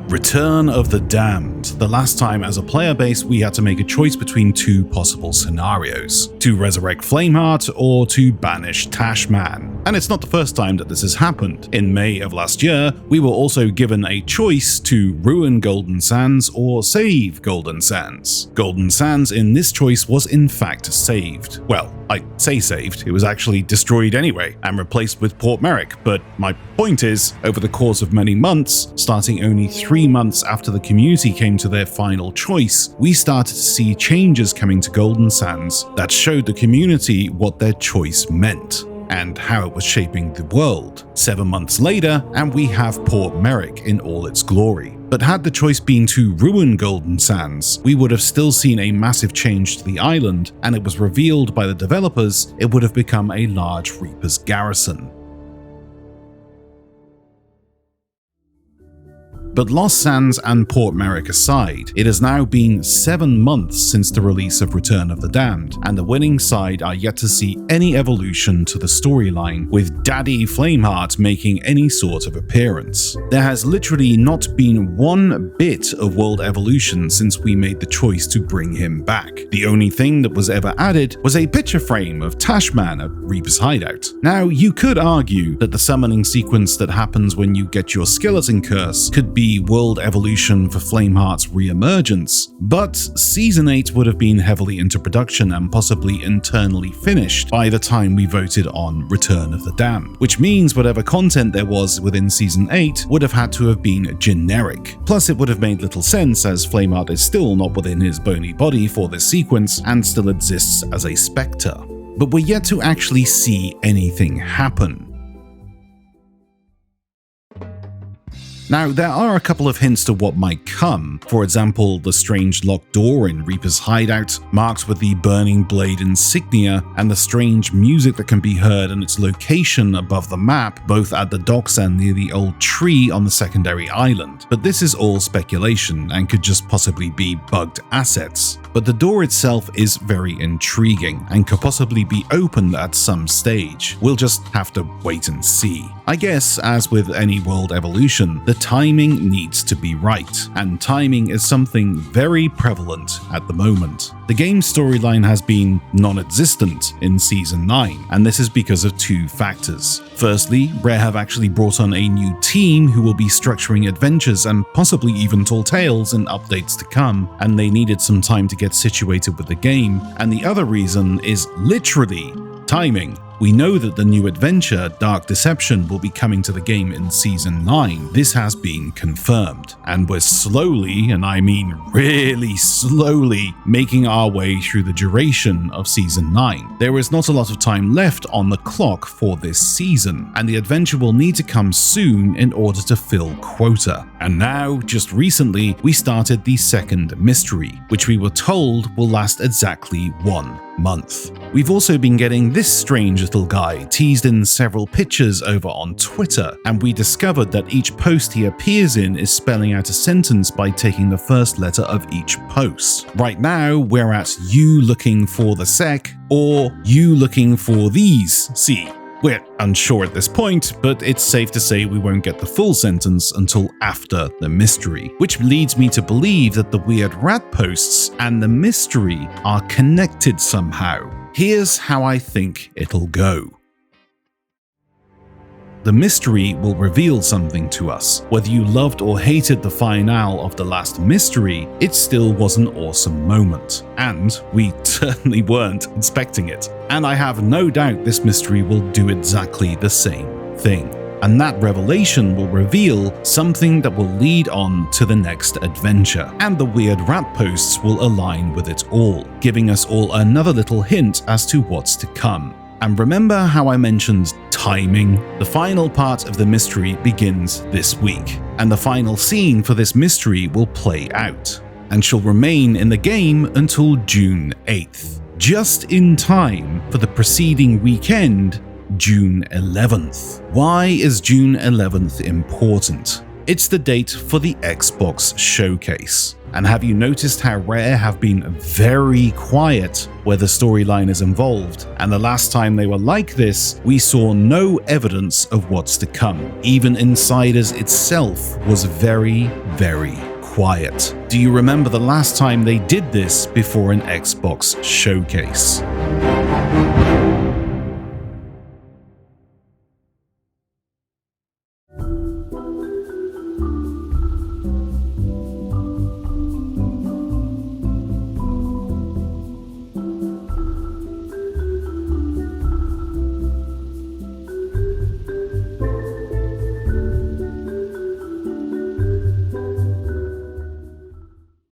Return of the Damned. The last time as a player base we had to make a choice between two possible scenarios: to resurrect Flameheart or to banish Tashman. And it's not the first time that this has happened. In May of last year, we were also given a choice to ruin Golden Sands or save Golden Sands. Golden Sands in this choice was in fact saved. Well, I say saved, it was actually destroyed anyway and replaced with Port Merrick, but my point is, over the course of many months, starting only 3 months after the community came to their final choice, we started to see changes coming to Golden Sands that showed the community what their choice meant and how it was shaping the world. 7 months later, and we have Port Merrick in all its glory. But had the choice been to ruin Golden Sands, we would have still seen a massive change to the island, and it was revealed by the developers it would have become a large Reaper's garrison. But Lost Sands and Port Merrick aside, it has now been 7 months since the release of Return of the Damned, and the winning side are yet to see any evolution to the storyline, with Daddy Flameheart making any sort of appearance. There has literally not been one bit of world evolution since we made the choice to bring him back. The only thing that was ever added was a picture frame of Tashman at Reaper's hideout. Now, you could argue that the summoning sequence that happens when you get your skeleton curse could be world evolution for Flameheart's re-emergence, but Season 8 would have been heavily into production and possibly internally finished by the time we voted on Return of the Damned, which means whatever content there was within Season 8 would have had to have been generic. Plus it would have made little sense as Flameheart is still not within his bony body for this sequence and still exists as a spectre. But we're yet to actually see anything happen. Now, there are a couple of hints to what might come. For example, the strange locked door in Reaper's hideout, marked with the burning blade insignia, and the strange music that can be heard in its location above the map, both at the docks and near the old tree on the secondary island. But this is all speculation and could just possibly be bugged assets. But the door itself is very intriguing and could possibly be opened at some stage. We'll just have to wait and see. I guess, as with any world evolution, the timing needs to be right, and timing is something very prevalent at the moment. The game's storyline has been non-existent in Season 9, and this is because of two factors. Firstly, Rare have actually brought on a new team who will be structuring adventures and possibly even tall tales in updates to come, and they needed some time to get situated with the game, and the other reason is literally timing. We know that the new adventure, Dark Deception, will be coming to the game in Season 9. This has been confirmed, and we're slowly, and I mean really slowly, making our way through the duration of Season 9. There is not a lot of time left on the clock for this season, and the adventure will need to come soon in order to fill quota. And now, just recently, we started the second mystery, which we were told will last exactly 1 month. We've also been getting this strange little guy teased in several pictures over on Twitter, and we discovered that each post he appears in is spelling out a sentence by taking the first letter of each post. Right now, we're at you looking for the sec or you looking for these C. We're unsure at this point, but it's safe to say we won't get the full sentence until after the mystery, which leads me to believe that the weird rat posts and the mystery are connected somehow. Here's how I think it'll go. The mystery will reveal something to us. Whether you loved or hated the finale of the last mystery, it still was an awesome moment, and we certainly weren't expecting it. And I have no doubt this mystery will do exactly the same thing. And that revelation will reveal something that will lead on to the next adventure, and the weird rat posts will align with it all, giving us all another little hint as to what's to come. And remember how I mentioned timing? The final part of the mystery begins this week, and the final scene for this mystery will play out, and shall remain in the game until June 8th, just in time for the preceding weekend, June 11th. Why is June 11th important? It's the date for the Xbox Showcase. And have you noticed how Rare have been very quiet where the storyline is involved? And the last time they were like this, we saw no evidence of what's to come. Even Insiders itself was very, very quiet. Do you remember the last time they did this before an Xbox Showcase?